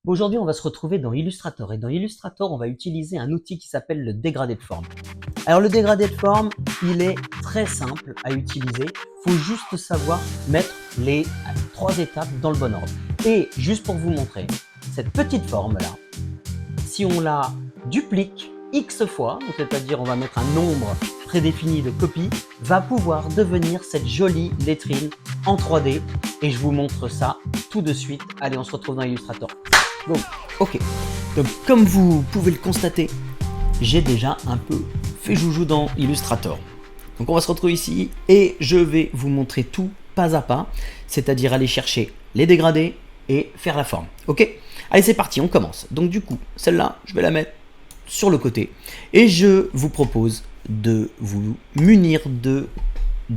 Aujourd'hui, on va se retrouver dans Illustrator et dans Illustrator, on va utiliser un outil qui s'appelle le dégradé de forme. Alors le dégradé de forme, il est très simple à utiliser. Il faut juste savoir mettre les 3 étapes dans le bon ordre. Et juste pour vous montrer, cette petite forme-là, si on la duplique X fois, c'est-à-dire on va mettre un nombre prédéfini de copies, va pouvoir devenir cette jolie lettrine en 3D. Et je vous montre ça tout de suite. Allez, on se retrouve dans Illustrator. Donc, ok. Donc, comme vous pouvez le constater, j'ai déjà un peu fait joujou dans Illustrator. Donc, on va se retrouver ici et je vais vous montrer tout pas à pas, c'est-à-dire aller chercher les dégradés et faire la forme. Ok? Allez, c'est parti, on commence. Donc, du coup, celle-là, je vais la mettre sur le côté et je vous propose de vous munir de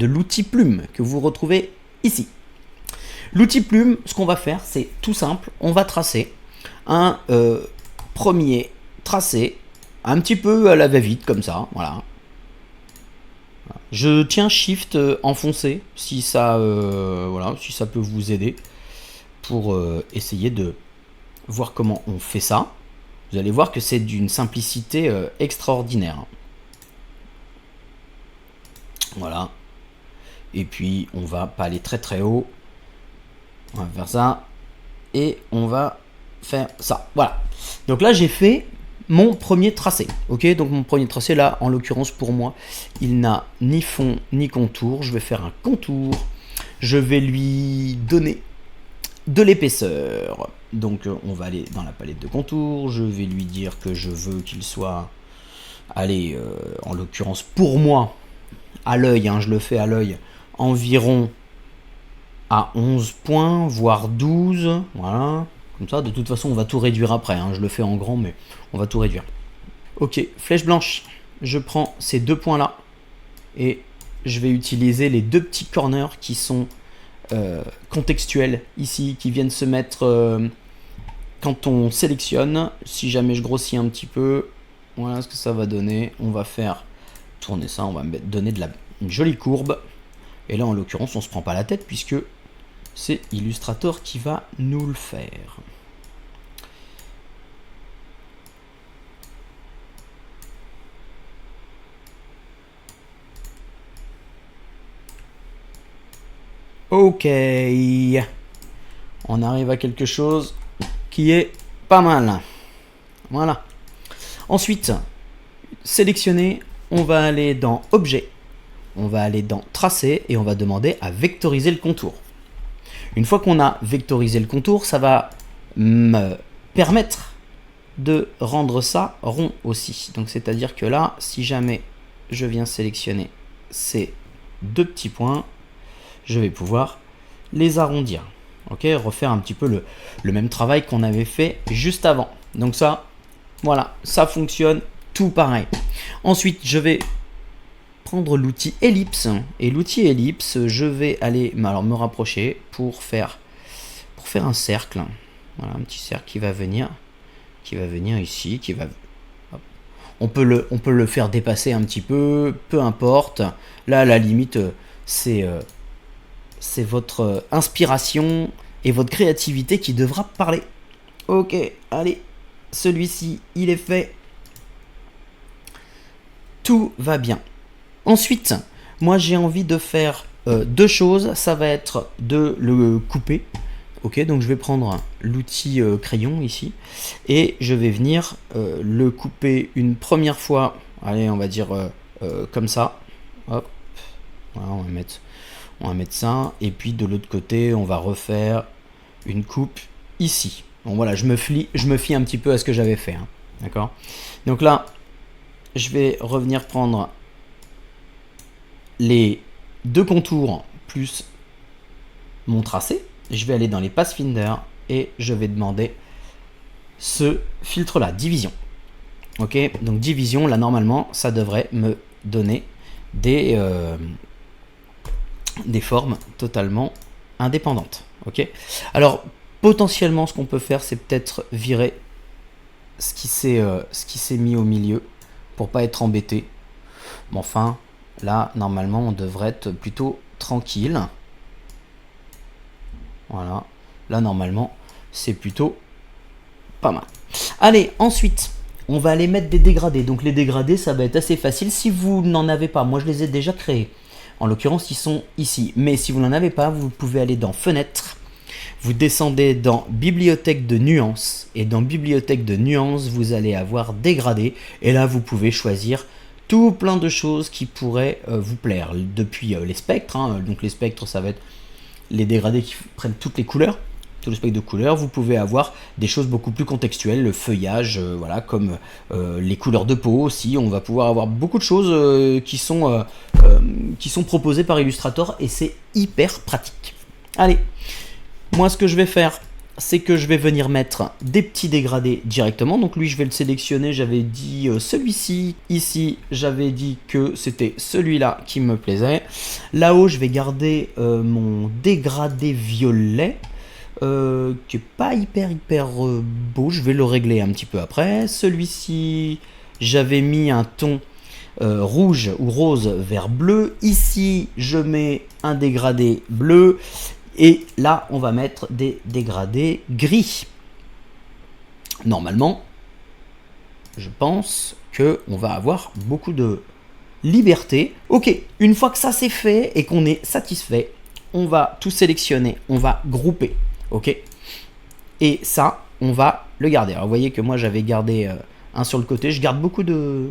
l'outil plume que vous retrouvez ici. L'outil plume, ce qu'on va faire, c'est tout simple. On va tracer un premier tracé, un petit peu à la va-vite, comme ça. Voilà. Je tiens Shift enfoncé, si ça, voilà, si ça peut vous aider pour essayer de voir comment on fait ça. Vous allez voir que c'est d'une simplicité extraordinaire. Voilà. Et puis, on va pas aller très très haut. On va faire ça. Et on va faire ça. Voilà. Donc là, j'ai fait mon premier tracé. Ok, donc mon premier tracé, là, en l'occurrence, pour moi, il n'a ni fond ni contour. Je vais faire un contour. Je vais lui donner de l'épaisseur. Donc, on va aller dans la palette de contours. Je vais lui dire que je veux qu'il soit, allez, en l'occurrence, pour moi, à l'œil, hein, je le fais à l'œil, environ à 11 points, voire 12. Voilà. Comme ça, de toute façon, on va tout réduire après. Hein. Je le fais en grand, mais on va tout réduire. Ok, flèche blanche. Je prends ces 2 points-là et je vais utiliser les 2 petits corners qui sont contextuels ici, qui viennent se mettre quand on sélectionne. Si jamais je grossis un petit peu, voilà ce que ça va donner. On va faire tourner ça, on va donner une jolie courbe. Et là, en l'occurrence, on se prend pas la tête puisque c'est Illustrator qui va nous le faire. Ok, on arrive à quelque chose qui est pas mal. Voilà. Ensuite, sélectionner, on va aller dans Objet, on va aller dans Tracer et on va demander à vectoriser le contour. Une fois qu'on a vectorisé le contour, ça va me permettre de rendre ça rond aussi. Donc c'est-à-dire que là, si jamais je viens sélectionner ces 2 petits points, je vais pouvoir les arrondir. Ok, refaire un petit peu le même travail qu'on avait fait juste avant. Donc ça, voilà, ça fonctionne tout pareil. Ensuite, je vais prendre l'outil ellipse. Et l'outil ellipse, je vais aller me rapprocher pour faire un cercle. Voilà, un petit cercle qui va venir ici, qui va... On peut le faire dépasser un petit peu importe. Là, à la limite, c'est votre inspiration et votre créativité qui devra parler. Ok, allez, celui-ci, il est fait. Tout va bien. Ensuite, moi j'ai envie de faire 2 choses. Ça va être de le couper. Ok, donc je vais prendre l'outil crayon ici et je vais venir le couper une première fois. Allez, on va dire comme ça. Hop, voilà, on va mettre ça. Et puis de l'autre côté, on va refaire une coupe ici. Bon voilà, je me fie un petit peu à ce que j'avais fait. Hein. D'accord. Donc là, je vais revenir prendre les 2 contours plus mon tracé. Je vais aller dans les Pathfinder et je vais demander ce filtre là, division. Ok, donc division, là normalement ça devrait me donner des formes totalement indépendantes. Ok, alors potentiellement ce qu'on peut faire c'est peut-être virer ce qui s'est mis au milieu pour pas être embêté. Mais enfin là normalement on devrait être plutôt tranquille. Voilà, là normalement c'est plutôt Pas mal. Allez, ensuite, on va aller mettre des dégradés. Donc les dégradés, ça va être assez facile. Si vous n'en avez pas, moi je les ai déjà créés. En l'occurrence, ils sont ici. Mais si vous n'en avez pas, vous pouvez aller dans Fenêtre. Vous descendez dans Bibliothèque de nuances. Et dans Bibliothèque de nuances, vous allez avoir dégradés. Et là, vous pouvez choisir tout plein de choses qui pourraient vous plaire. Depuis les spectres. Donc les spectres, ça va être les dégradés qui prennent toutes les couleurs. Tout le spectre de couleurs, vous pouvez avoir des choses beaucoup plus contextuelles, le feuillage, voilà, comme les couleurs de peau aussi. On va pouvoir avoir beaucoup de choses qui sont proposées par Illustrator et c'est hyper pratique. Allez, moi ce que je vais faire, c'est que je vais venir mettre des petits dégradés directement. Donc lui, je vais le sélectionner. J'avais dit celui-ci. Ici, j'avais dit que c'était celui-là qui me plaisait. Là-haut, je vais garder mon dégradé violet. Qui est pas hyper beau, je vais le régler un petit peu après. Celui-ci, j'avais mis un ton rouge ou rose vers bleu. Ici, je mets un dégradé bleu. Et là, on va mettre des dégradés gris. Normalement, je pense qu'on va avoir beaucoup de liberté. Ok, une fois que ça c'est fait et qu'on est satisfait, on va tout sélectionner, on va grouper. Ok, et ça, on va le garder. Alors, vous voyez que moi, j'avais gardé un sur le côté. Je garde beaucoup de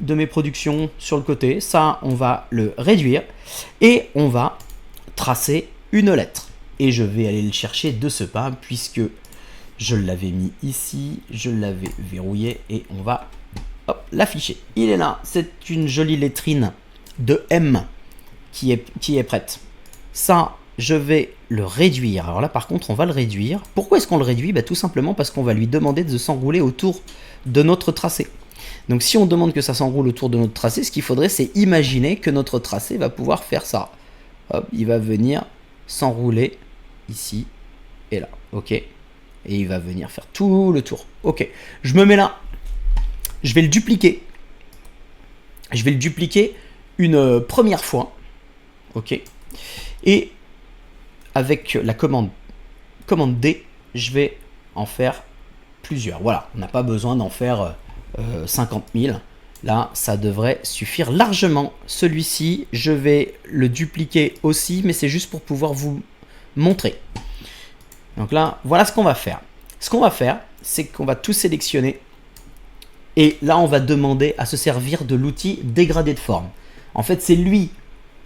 mes productions sur le côté. Ça, on va le réduire. Et on va tracer une lettre. Et je vais aller le chercher de ce pas, puisque je l'avais mis ici. Je l'avais verrouillé. Et on va l'afficher. Il est là. C'est une jolie lettrine de M qui est prête. Ça, je vais le réduire. Alors là, par contre, on va le réduire. Pourquoi est-ce qu'on le réduit? Tout simplement parce qu'on va lui demander de s'enrouler autour de notre tracé. Donc, si on demande que ça s'enroule autour de notre tracé, ce qu'il faudrait, c'est imaginer que notre tracé va pouvoir faire ça. Hop, il va venir s'enrouler ici et là. OK. Et il va venir faire tout le tour. OK. Je me mets là. Je vais le dupliquer. Je vais le dupliquer une première fois. OK. Et avec la commande D, je vais en faire plusieurs. Voilà, on n'a pas besoin d'en faire 50 000. Là, ça devrait suffire largement. Celui-ci, je vais le dupliquer aussi, mais c'est juste pour pouvoir vous montrer. Donc là, voilà ce qu'on va faire. Ce qu'on va faire, c'est qu'on va tout sélectionner. Et là, on va demander à se servir de l'outil dégradé de forme. En fait, c'est lui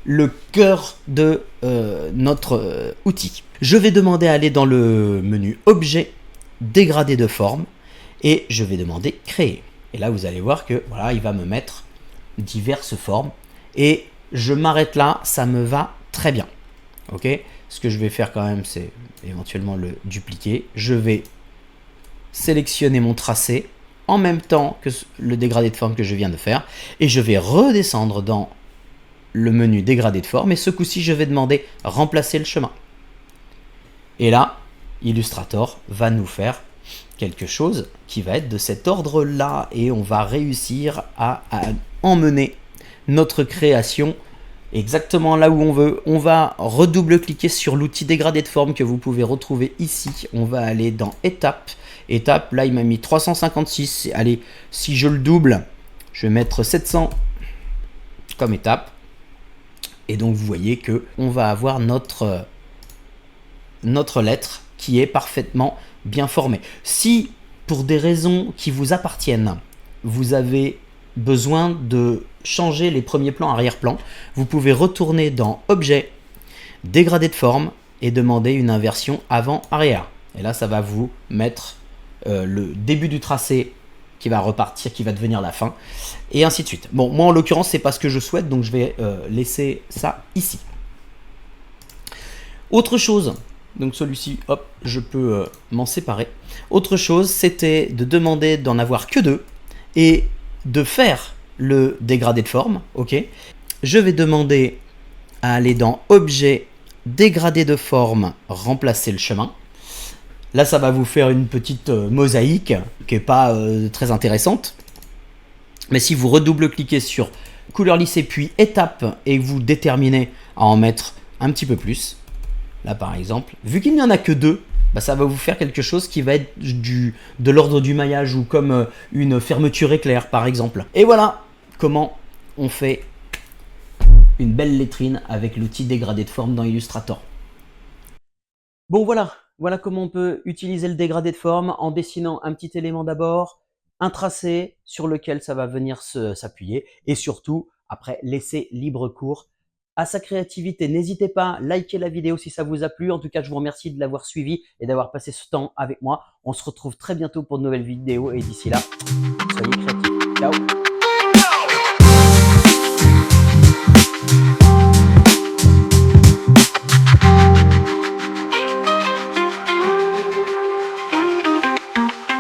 le cœur de notre outil. Je vais demander à aller dans le menu Objet, Dégradé de forme, et je vais demander Créer. Et là, vous allez voir que voilà, il va me mettre diverses formes, et je m'arrête là, ça me va très bien. Ok. Ce que je vais faire quand même, c'est éventuellement le dupliquer. Je vais sélectionner mon tracé en même temps que le dégradé de forme que je viens de faire, et je vais redescendre dans le menu dégradé de forme, et ce coup-ci, je vais demander remplacer le chemin. Et là, Illustrator va nous faire quelque chose qui va être de cet ordre-là, et on va réussir à emmener notre création exactement là où on veut. On va redouble-cliquer sur l'outil dégradé de forme que vous pouvez retrouver ici. On va aller dans Étapes. Étape, là, il m'a mis 356. Allez, si je le double, je vais mettre 700 comme étape. Et donc, vous voyez que on va avoir notre lettre qui est parfaitement bien formée. Si, pour des raisons qui vous appartiennent, vous avez besoin de changer les premiers plans, arrière-plan, vous pouvez retourner dans Objet, Dégradé de forme et demander une inversion avant-arrière. Et là, ça va vous mettre le début du tracé qui va repartir, qui va devenir la fin, et ainsi de suite. Bon, moi en l'occurrence, c'est pas ce que je souhaite, donc je vais laisser ça ici. Autre chose, donc celui-ci, hop, je peux m'en séparer. Autre chose, c'était de demander d'en avoir que deux, et de faire le dégradé de forme, ok. Je vais demander à aller dans Objet, Dégradé de forme, remplacer le chemin. Là, ça va vous faire une petite mosaïque qui n'est pas très intéressante. Mais si vous redouble-cliquez sur couleur lissée puis étape et vous déterminez à en mettre un petit peu plus, là par exemple, vu qu'il n'y en a que deux, bah, ça va vous faire quelque chose qui va être de l'ordre du maillage ou comme une fermeture éclair par exemple. Et voilà comment on fait une belle lettrine avec l'outil dégradé de forme dans Illustrator. Bon voilà comment on peut utiliser le dégradé de forme en dessinant un petit élément d'abord, un tracé sur lequel ça va venir s'appuyer et surtout après laisser libre cours à sa créativité. N'hésitez pas à liker la vidéo si ça vous a plu. En tout cas, je vous remercie de l'avoir suivi et d'avoir passé ce temps avec moi. On se retrouve très bientôt pour de nouvelles vidéos et d'ici là,